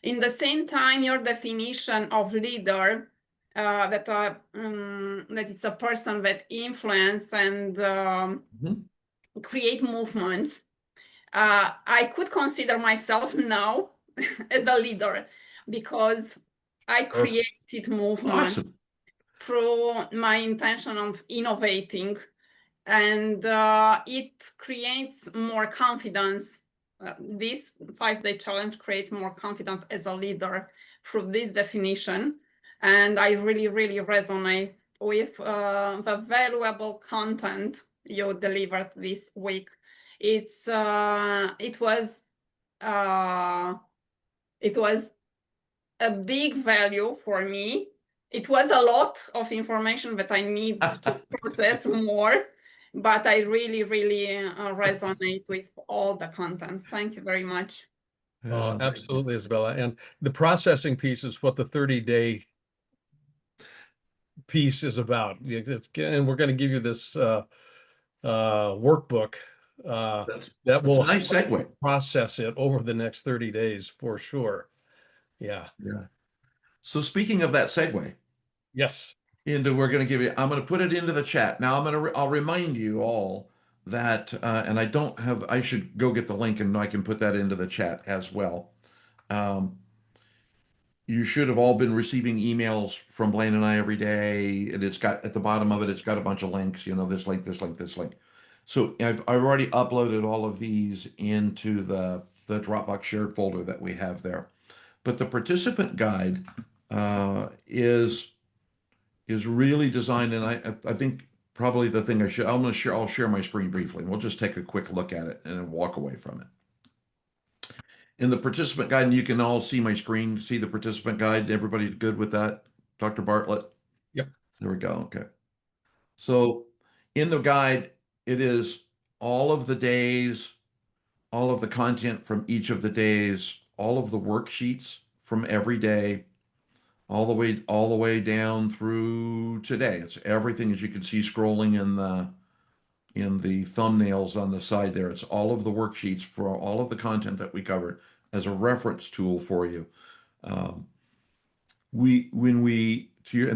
In the same time, your definition of leader, that it's a person that influence and create movements. I could consider myself now as a leader because I created movements Awesome. through my intention of innovating, and it creates more confidence. This 5-day challenge creates more confidence as a leader through this definition, and I really, really resonate with the valuable content you delivered this week. It was a big value for me. It was a lot of information that I need to process more, but I really, really resonate with all the content. Thank you very much. Oh, absolutely, Isabella. And the processing piece is what the 30-day piece is about. And we're going to give you this workbook that will That's a nice segue. process it over the next 30 days for sure. Yeah. Yeah. So speaking of that segue, Yes. I'm going to put it into the chat. Now I'll remind you all that, and I should go get the link and I can put that into the chat as well. You should have all been receiving emails from Blaine and I every day, and it's got at the bottom of it, it's got a bunch of links, this link, this link, this link. So I've already uploaded all of these into the Dropbox shared folder that we have there. But the participant guide is really designed, and I think probably the thing I'll share my screen briefly, and we'll just take a quick look at it and then walk away from it. In the participant guide, and you can all see my screen, see the participant guide. Everybody's good with that, Dr. Bartlett? Yep. There we go. Okay. So in the guide, it is all of the days, all of the content from each of the days, all of the worksheets from every day, all the way down through today. It's everything, as you can see scrolling in the thumbnails on the side there. It's all of the worksheets for all of the content that we covered as a reference tool for you. And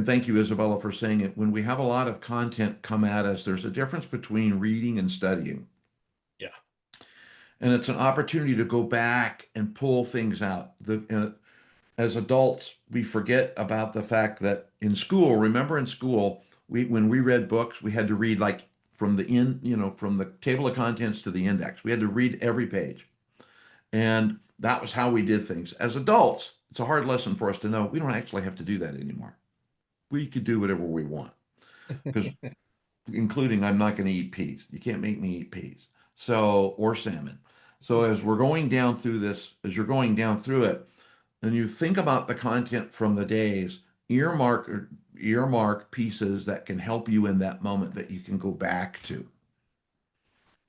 thank you, Isabella, for saying it. When we have a lot of content come at us, there's a difference between reading and studying. Yeah. And it's an opportunity to go back and pull things out. as adults, we forget about the fact that in school, remember in school, when we read books, we had to read like from from the table of contents to the index. We had to read every page. And that was how we did things. As adults, it's a hard lesson for us to know we don't actually have to do that anymore. We could do whatever we want. Because including I'm not going to eat peas. You can't make me eat peas. So, or salmon. So as we're going down through this, as you're going down through it, and you think about the content from the days, earmark pieces that can help you in that moment that you can go back to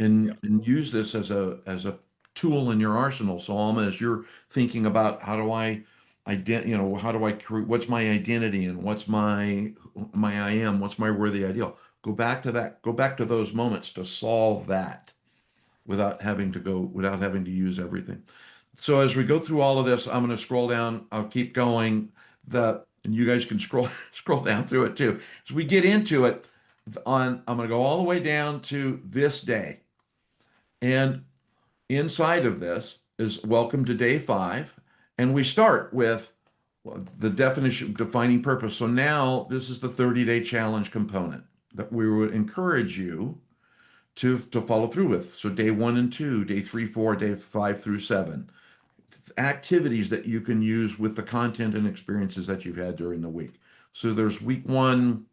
Yeah. and use this as a tool in your arsenal. So Alma, as you're thinking about how do I how do I create, what's my identity and what's my I am, what's my worthy ideal? Go back to that, go back to those moments to solve that without having to use everything. So as we go through all of this, I'm going to scroll down. I'll keep going. And you guys can scroll scroll down through it too. As we get into it, I'm going to go all the way down to this day. And inside of this is welcome to day 5. And we start with the definition, defining purpose. So now this is the 30-day challenge component that we would encourage you to follow through with. So day 1 and 2, day 3, 4, day 5 through 7. Activities that you can use with the content and experiences that you've had during the week. So there's week 1,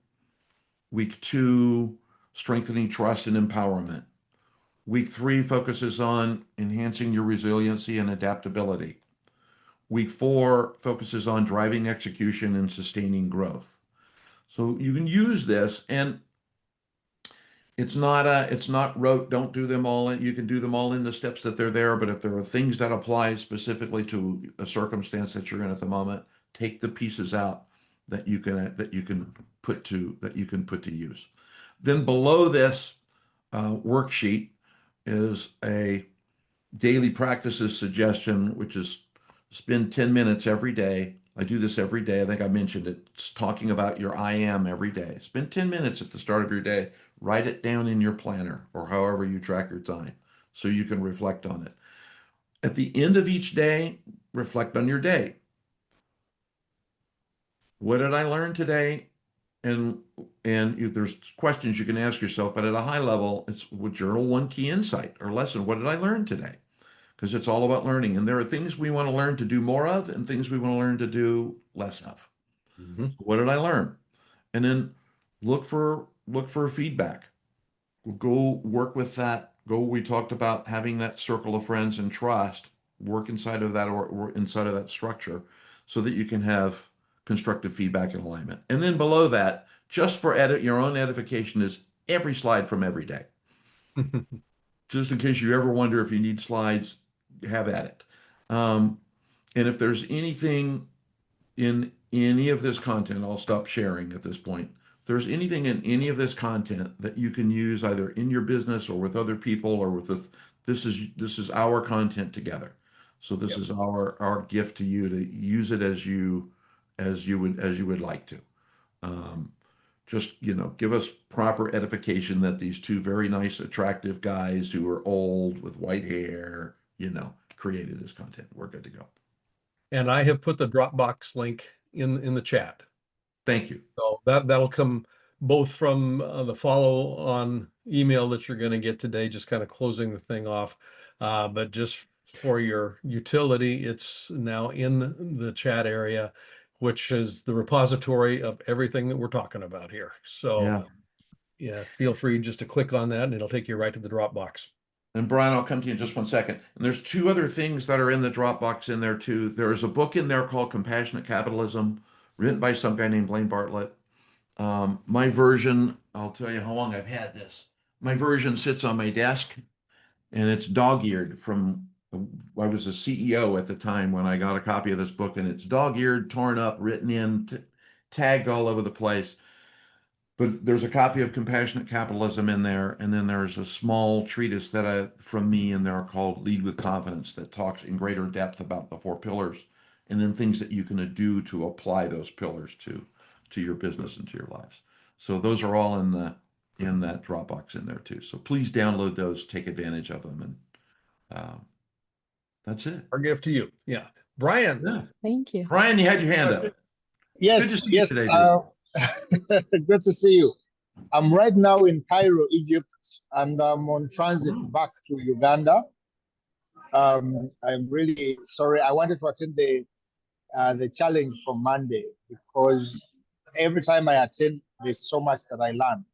week 2, strengthening trust and empowerment. Week 3 focuses on enhancing your resiliency and adaptability. Week 4 focuses on driving execution and sustaining growth. So you can use this, and it's not rote, don't do them all in. You can do them all in the steps that they're there, but if there are things that apply specifically to a circumstance that you're in at the moment, take the pieces out that you can put to use. Then below this worksheet is a daily practices suggestion, which is spend 10 minutes every day. I do this every day. I think I mentioned it. It's talking about your I am every day. Spend 10 minutes at the start of your day. Write it down in your planner or however you track your time so you can reflect on it. At the end of each day, reflect on your day. What did I learn today? And if there's questions you can ask yourself, but at a high level, it's would journal one key insight or lesson. What did I learn today? Because it's all about learning. And there are things we want to learn to do more of and things we want to learn to do less of. Mhm. What did I learn? And then look for feedback. Go work with that. We talked about having that circle of friends and trust, work inside of that or inside of that structure so that you can have constructive feedback and alignment. And then below that, just for your own edification is every slide from every day. Just in case you ever wonder if you need slides, have at it. And if there's anything in any of this content, I'll stop sharing at this point. If there's anything in any of this content that you can use either in your business or with other people or with this is our content together. So this Yep. is our gift to you to use it as you would like to. Just give us proper edification that these two very nice, attractive guys who are old with white hair, created this content. We're good to go. And I have put the Dropbox link in the chat. Thank you. So that'll come both from the follow-on email that you're going to get today, just kind of closing the thing off. But just for your utility, it's now in the chat area, which is the repository of everything that we're talking about here. So yeah, feel free just to click on that and it'll take you right to the Dropbox. And Brian, I'll come to you in just one second. And there's 2 other things that are in the Dropbox in there too. There is a book in there called Compassionate Capitalism, written by some guy named Blaine Bartlett. My version, I'll tell you how long I've had this. My version sits on my desk and it's dog-eared from, I was a CEO at the time when I got a copy of this book, and it's dog-eared, torn up, written in, tagged all over the place. But there's a copy of Compassionate Capitalism in there, and then there's a small treatise from me in there called Lead with Confidence that talks in greater depth about the 4 pillars, and then things that you can do to apply those pillars to your business and to your lives. So those are all in that Dropbox in there too. So please download those, take advantage of them, and that's it. Our gift to you. Yeah. Brian. Yeah. Thank you. Brian, you had your hand up. It's good to Yes, see you yes. today, Good to see you. I'm right now in Cairo, Egypt, and I'm on transit back to Uganda. I'm really sorry. I wanted to attend the challenge from Monday because every time I attend, there's so much that I learn.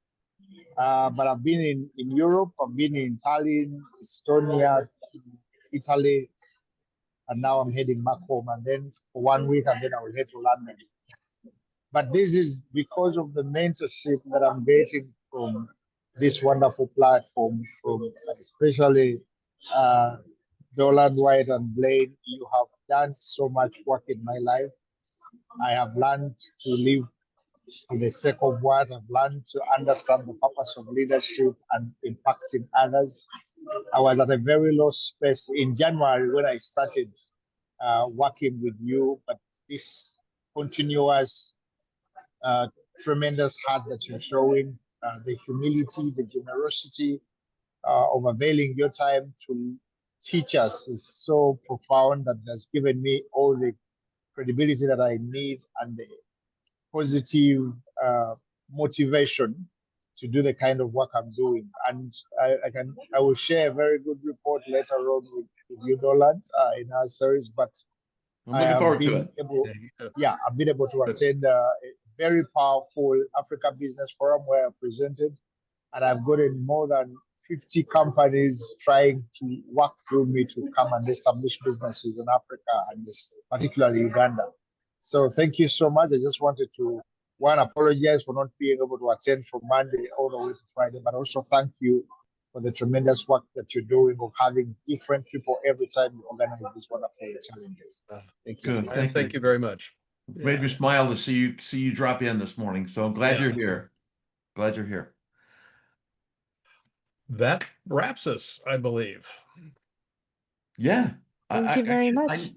But I've been in Europe, I've been in Tallinn, Estonia, Italy, and now I'm heading back home. And then for 1 week, and then I will head to London. But this is because of the mentorship that I'm getting from this wonderful platform, from especially Doland, White, and Blaine. You have done so much work in my life. I have learned to live for the sake of what I've learned to understand the purpose of leadership and impacting others. I was at a very low space in January when I started working with you, but this continuous tremendous heart that you're showing, the humility, the generosity of availing your time to teach us is so profound that has given me all the credibility that I need and the positive motivation to do the kind of work I'm doing. And I will share a very good report later on with you, Doland, in our series. But I'm looking forward to it. I've been able to attend a very powerful Africa Business Forum where I presented, and I've gotten more than 50 companies trying to work through me to come and establish businesses in Africa and particularly Uganda. So thank you so much. I just wanted to, one, apologize for not being able to attend from Monday all the way to Friday, but also thank you for the tremendous work that you're doing of having different people every time you organize these wonderful challenges. Thank you. Good. Thank you very much. Made me smile to see you drop in this morning. So I'm glad you're here. Glad you're here. That wraps us, I believe. Yeah. Thank you very much.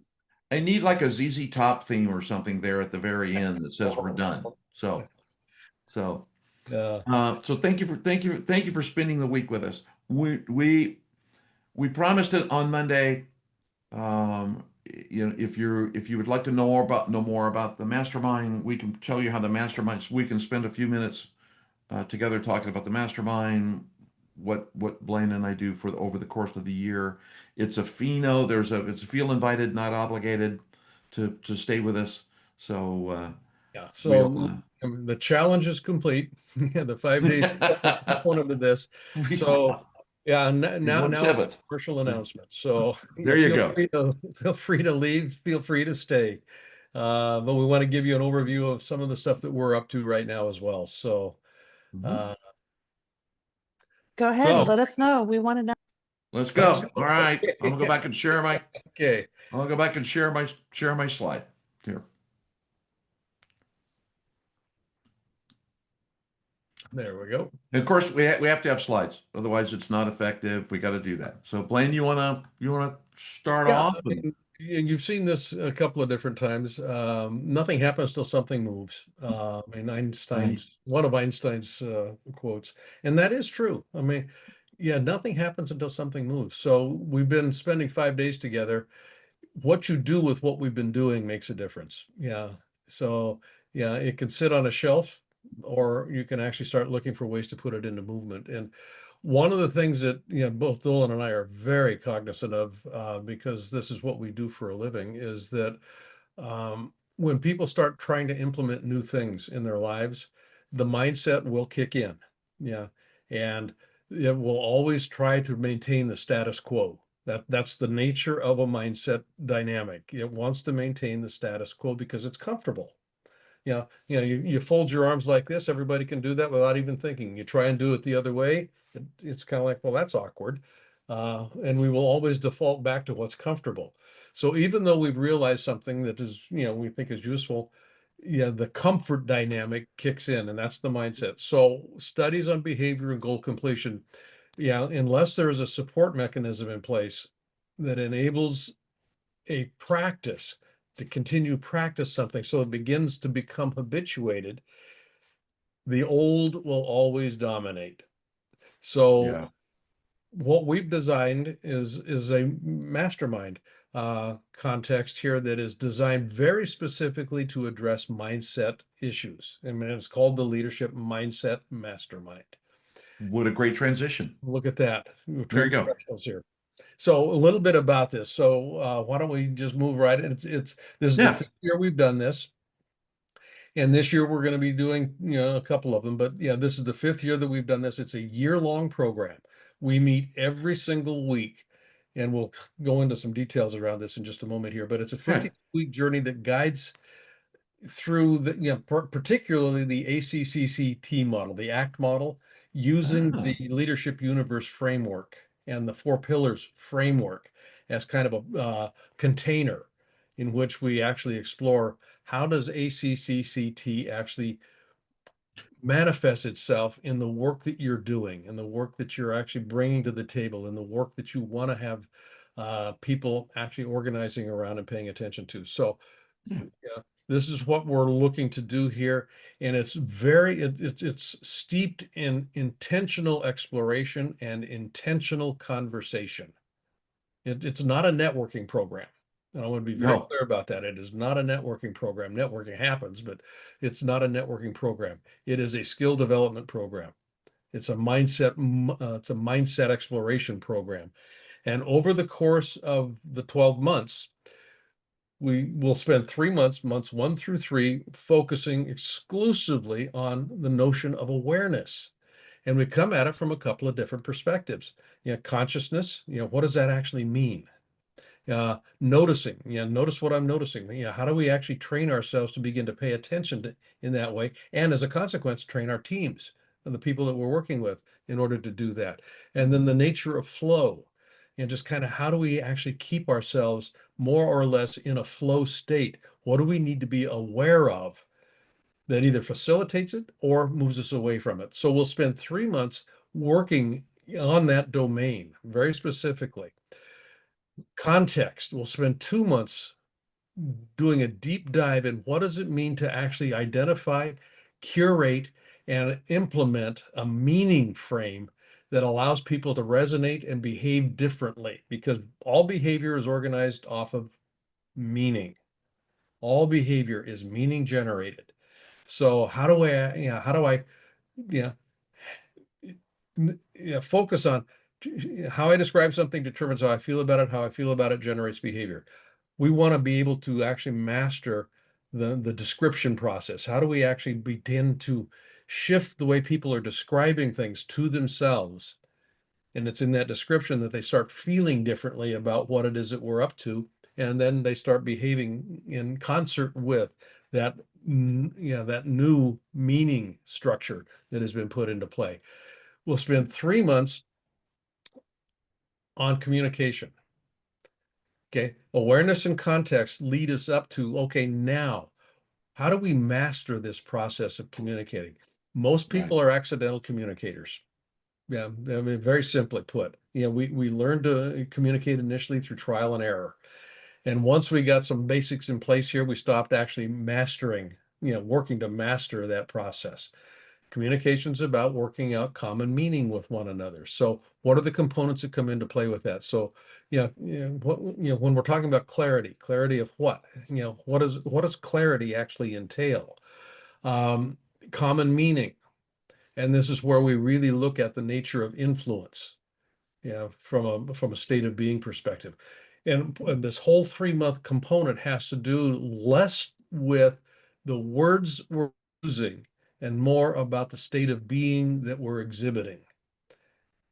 I need like a ZZ Top theme or something there at the very end that says we're done. So thank you for spending the week with us. We promised it on Monday. If you would like to know more about the mastermind, we can tell you how the mastermind. We can spend a few minutes together talking about the mastermind, what Blaine and I do over the course of the year. It's a fee note. It's a feel invited, not obligated to stay with us. So the challenge is complete. The 5 day component of this. So now commercial announcement. So there you go. Feel free to leave. Feel free to stay. But we want to give you an overview of some of the stuff that we're up to right now as well. So go ahead. Let us know. We want to know. Let's go. All right. I'm gonna go back and share my. Okay. I'm gonna go back and share my slide here. There we go. And of course, we have to have slides, otherwise it's not effective. We got to do that. So, Blaine, you wanna start off? You've seen this a couple of different times. Nothing happens till something moves. One of Einstein's quotes, and that is true. I mean, nothing happens until something moves. So we've been spending 5 days together. What you do with what we've been doing makes a difference. So it can sit on a shelf, or you can actually start looking for ways to put it into movement. And one of the things that both Dolan and I are very cognizant of, because this is what we do for a living, is that when people start trying to implement new things in their lives, the mindset will kick in. And it will always try to maintain the status quo. That's the nature of a mindset dynamic. It wants to maintain the status quo because it's comfortable. You fold your arms like this, everybody can do that without even thinking. You try and do it the other way, it's kind of like, well, that's awkward. And we will always default back to what's comfortable. So even though we've realized something that is, we think is useful, the comfort dynamic kicks in, and that's the mindset. So studies on behavior and goal completion, unless there is a support mechanism in place that enables a practice to continue practice something so it begins to become habituated, the old will always dominate. So what we've designed is a mastermind context here that is designed very specifically to address mindset issues. I mean, it's called the Leadership Mindset Mastermind. What a great transition. Look at that. We're There you trained go. professionals here. So a little bit about this. So why don't we just move right in? This is the Yeah. 5th year we've done this. And this year we're going to be doing, a couple of them, but yeah, this is the 5th year that we've done this. It's a year-long program. We meet every single week, and we'll go into some details around this in just a moment here, but it's a Right. 50-week journey that guides through the, particularly the ACCCT model, the ACT model, using Ah. the Leadership Universe framework and the 4 pillars framework as kind of a container in which we actually explore how does ACCCT actually manifest itself in the work that you're doing and the work that you're actually bringing to the table and the work that you want to have people actually organizing around and paying attention to. So yeah, this is what we're looking to do here, and it's it's steeped in intentional exploration and intentional conversation. It's not a networking program. And I want to be very No. clear about that. It is not a networking program. Networking happens, but it's not a networking program. It is a skill development program. It's a mindset exploration program. And over the course of the 12 months, we will spend 3 months, months 1 through 3, focusing exclusively on the notion of awareness. And we come at it from a couple of different perspectives. Consciousness, what does that actually mean? Noticing, notice what I'm noticing. How do we actually train ourselves to begin to pay attention to, in that way? And as a consequence, train our teams and the people that we're working with in order to do that. And then the nature of flow, and just kind of how do we actually keep ourselves more or less in a flow state? What do we need to be aware of that either facilitates it or moves us away from it? So we'll spend 3 months working on that domain very specifically. Context, we'll spend 2 months doing a deep dive in what does it mean to actually identify, curate, and implement a meaning frame that allows people to resonate and behave differently, because all behavior is organized off of meaning. All behavior is meaning generated. So how do I, yeah, focus on how I describe something determines how I feel about it. How I feel about it generates behavior. We want to be able to actually master the description process. How do we actually begin to shift the way people are describing things to themselves? And it's in that description that they start feeling differently about what it is that we're up to. And then they start behaving in concert with that, that new meaning structure that has been put into play. We'll spend 3 months on communication. Okay. Awareness and context lead us up to, okay, now, how do we master this process of communicating? Most people are accidental communicators. Yeah, I mean, very simply put, we learned to communicate initially through trial and error. And once we got some basics in place here, we stopped actually mastering, working to master that process. Communication's about working out common meaning with one another. So what are the components that come into play with that? So, when we're talking about clarity of what, what does clarity actually entail? Um, Common meaning. And this is where we really look at the nature of influence, from a state of being perspective. And this whole 3 month component has to do less with the words we're using and more about the state of being that we're exhibiting.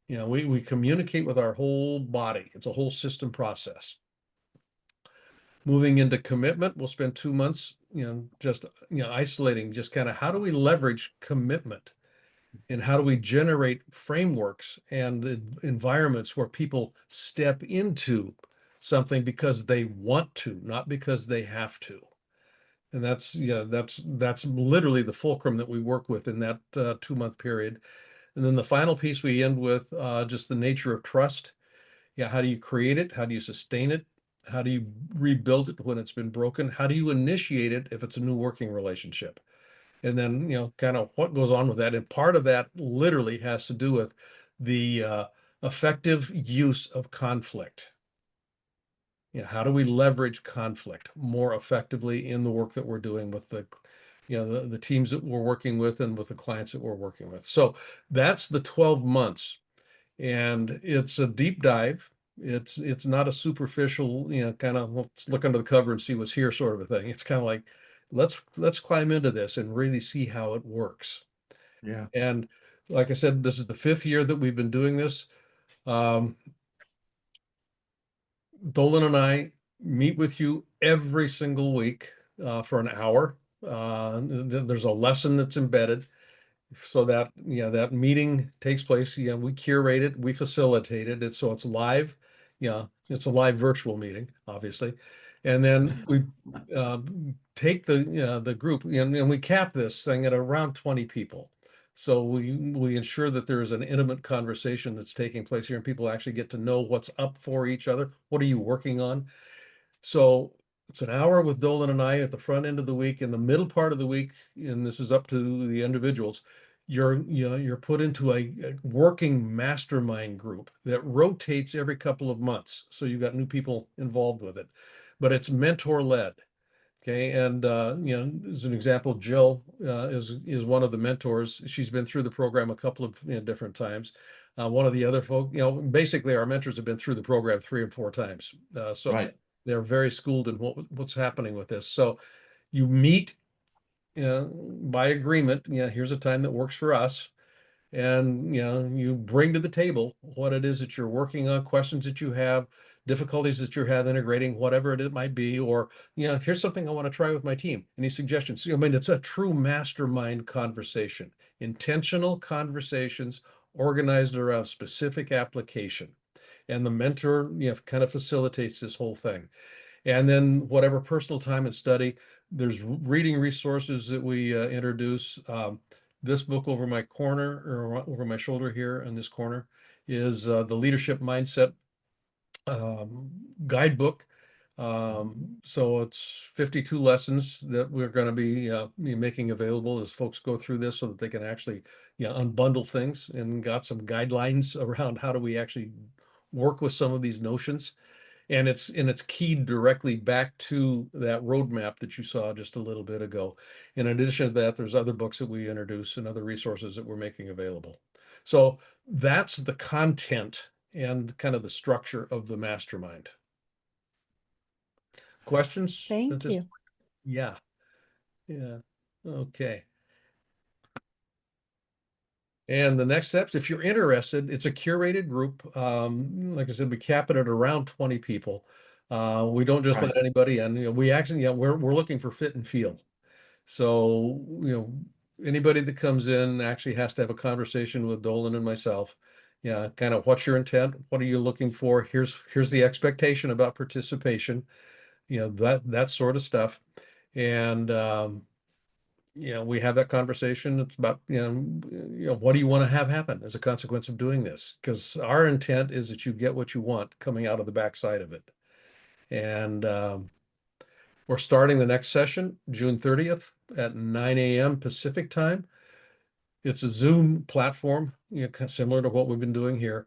We communicate with our whole body. It's a whole system process. Moving into commitment, we'll spend 2 months, just, isolating just kind of how do we leverage commitment and how do we generate frameworks and environments where people step into something because they want to, not because they have to. And that's literally the fulcrum that we work with in that 2 month period. And then the final piece we end with just the nature of trust. Yeah, how do you create it? How do you sustain it? How do you rebuild it when it's been broken? How do you initiate it if it's a new working relationship? And then, kind of what goes on with that. And part of that literally has to do with the effective use of conflict. How do we leverage conflict more effectively in the work that we're doing with the teams that we're working with and with the clients that we're working with? So that's the 12 months. And it's a deep dive. It's not a superficial, kind of let's look under the cover and see what's here sort of a thing. It's kind of like, let's climb into this and really see how it works. Yeah. And like I said, this is the 5th year that we've been doing this. Dolan and I meet with you every single week for an hour. There's a lesson that's embedded so that that meeting takes place. We curate it, we facilitate it. So it's live. It's a live virtual meeting, obviously, and then we take the group and we cap this thing at around 20 people. So we ensure that there is an intimate conversation that's taking place here, and people actually get to know what's up for each other. What are you working on? So it's an hour with Dolan and I at the front end of the week. In the middle part of the week, and this is up to the individuals, you're put into a working mastermind group that rotates every couple of months. So you've got new people involved with it, but it's mentor led. Okay, and as an example, Jill is one of the mentors. She's been through the program a couple of different times. One of the other folk, basically our mentors have been through the program 3 or 4 times. So Right. they're very schooled in what's happening with this. So you meet by agreement. Here's a time that works for us, and you bring to the table what it is that you're working on, questions that you have, difficulties that you have integrating, whatever it might be, or here's something I want to try with my team. Any suggestions? I mean, it's a true mastermind conversation, intentional conversations organized around specific application, and the mentor kind of facilitates this whole thing. And then whatever personal time and study, there's reading resources that we introduce. This book over my corner, or over my shoulder here in this corner, is the Leadership Mindset guidebook. So it's 52 lessons that we're going to be making available as folks go through this, so that they can actually unbundle things, and got some guidelines around how do we actually work with some of these notions. And it's keyed directly back to that roadmap that you saw just a little bit ago. In addition to that, there's other books that we introduce and other resources that we're making available. So that's the content and kind of the structure of the mastermind. Questions? Thank you. Yeah. Okay. And the next steps, if you're interested, it's a curated group. Like I said, we cap it at around 20 people. We don't just let anybody in. We actually, we're looking for fit and feel. So, anybody that comes in actually has to have a conversation with Dolan and myself. Kind of, what's your intent? What are you looking for? Here's the expectation about participation. That sort of stuff. And we have that conversation. It's about, what do you want to have happen as a consequence of doing this? Because our intent is that you get what you want coming out of the backside of it. And we're starting the next session, June 30th at 9 a.m. Pacific time. It's a Zoom platform, kind of similar to what we've been doing here.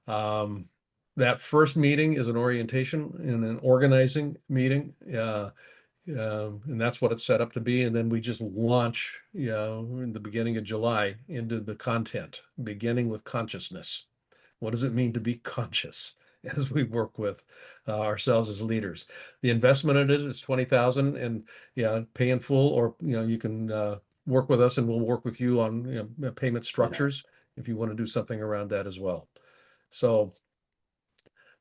That first meeting is an orientation and an organizing meeting. And that's what it's set up to be. And then we just launch, in the beginning of July into the content, beginning with consciousness. What does it mean to be conscious as we work with ourselves as leaders? The investment in it is $20,000, and pay in full, or you can work with us, and we'll work with you on payment structures if you want to do something around that as well. So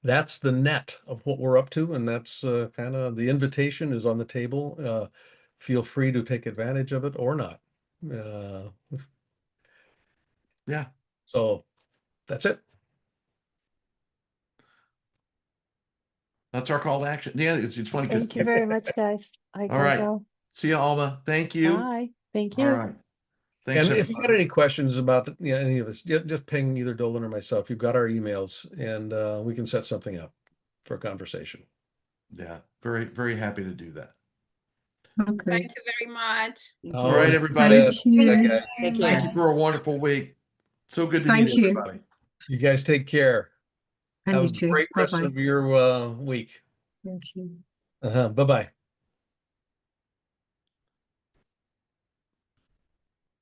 that's the net of what we're up to, and that's kind of the invitation is on the table. Feel free to take advantage of it or not. Yeah. So that's it. That's our call to action. Yeah, it's funny. Thank you very much, guys. I All gotta right. go. See you, Alma. Thank you. Bye. Thank All you. right. Thanks, And if you got everybody. any questions about any of this, just ping either Dolan or myself. You've got our emails, and we can set something up for a conversation. Yeah, very, very happy to do that. Okay. Thank you very much. All right, everybody. Thank you. Okay. Take Thank care. you for a wonderful week. So good to Thank meet you. everybody. You guys take care. And Have you a too. great rest Bye-bye. of your week. Thank you. Bye-bye.